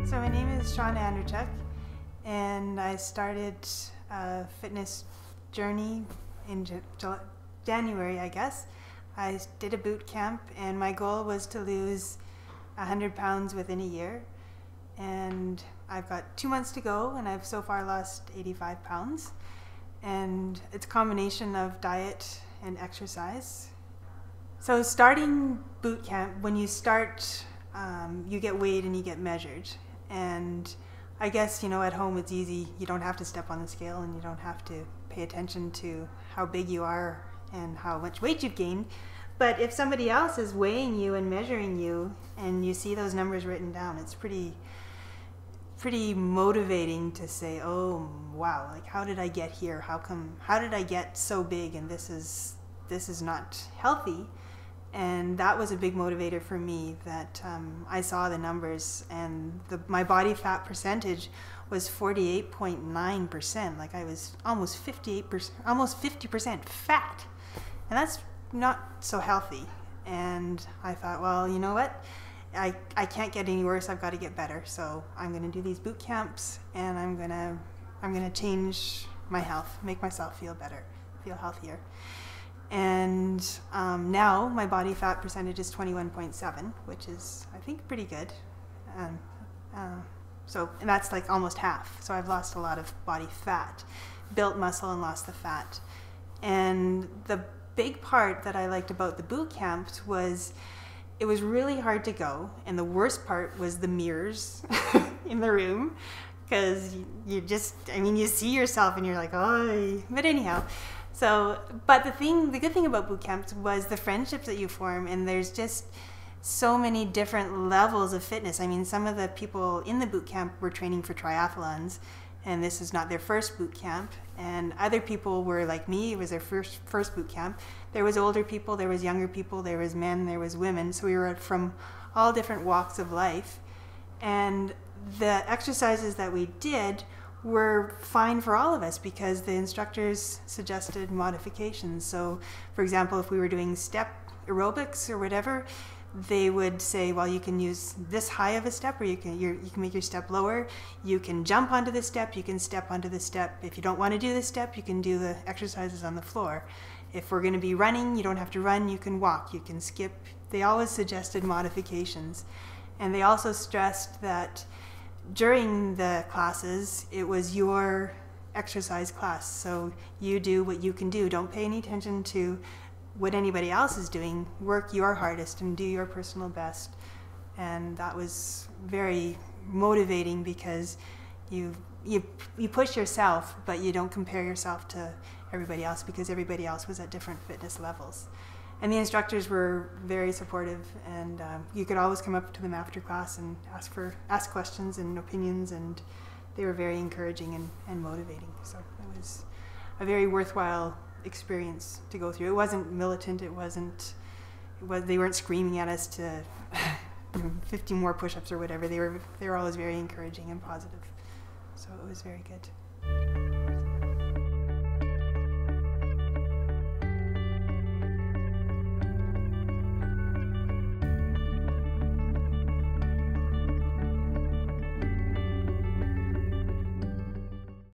So my name is Shawna Andrechuk, and I started a fitness journey in January, I guess. I did a boot camp, and my goal was to lose 100 pounds within a year. And I've got 2 months to go, and I've so far lost 85 pounds. And it's a combination of diet and exercise. So starting boot camp, when you start, you get weighed and you get measured. And I guess, at home it's easy. You don't have to step on the scale, and you don't have to pay attention to how big you are and how much weight you've gained. But if somebody else is weighing you and measuring you, and you see those numbers written down, it's pretty motivating to say, oh wow, like how did I get here? How did I get so big, and this is not healthy? And that was a big motivator for me, that I saw the numbers, and my body fat percentage was 48.9%. Like I was almost 58%, almost 50% fat, and that's not so healthy. And I thought, well, you know what? I can't get any worse. I've got to get better. So I'm going to do these boot camps, and I'm gonna change my health, make myself feel better, feel healthier. And now my body fat percentage is 21.7, which is, I think, pretty good. And that's like almost half. So I've lost a lot of body fat, built muscle and lost the fat. And the big part that I liked about the boot camps was it was really hard to go. And the worst part was the mirrors in the room, because you see yourself and you're like, oh, but anyhow. So, but the good thing about boot camps was the friendships that you form, and there's just so many different levels of fitness. I mean, some of the people in the boot camp were training for triathlons, and this is not their first boot camp. And other people were like me, it was their first boot camp. There was older people, there was younger people, there was men, there was women. So we were from all different walks of life. And the exercises that we did were fine for all of us, because the instructors suggested modifications. So, for example, if we were doing step aerobics or whatever, they would say, well, you can use this high of a step, or you can make your step lower. You can jump onto the step, you can step onto the step. If you don't want to do the step, you can do the exercises on the floor. If we're going to be running, you don't have to run, you can walk, you can skip. They always suggested modifications. And they also stressed that during the classes, it was your exercise class. So you do what you can do. Don't pay any attention to what anybody else is doing. Work your hardest and do your personal best. And that was very motivating, because you push yourself, but you don't compare yourself to everybody else, because everybody else was at different fitness levels. And the instructors were very supportive, and you could always come up to them after class and ask questions and opinions, and they were very encouraging and motivating. So it was a very worthwhile experience to go through. It wasn't militant. They weren't screaming at us to 50 more push-ups or whatever. They were always very encouraging and positive. So it was very good.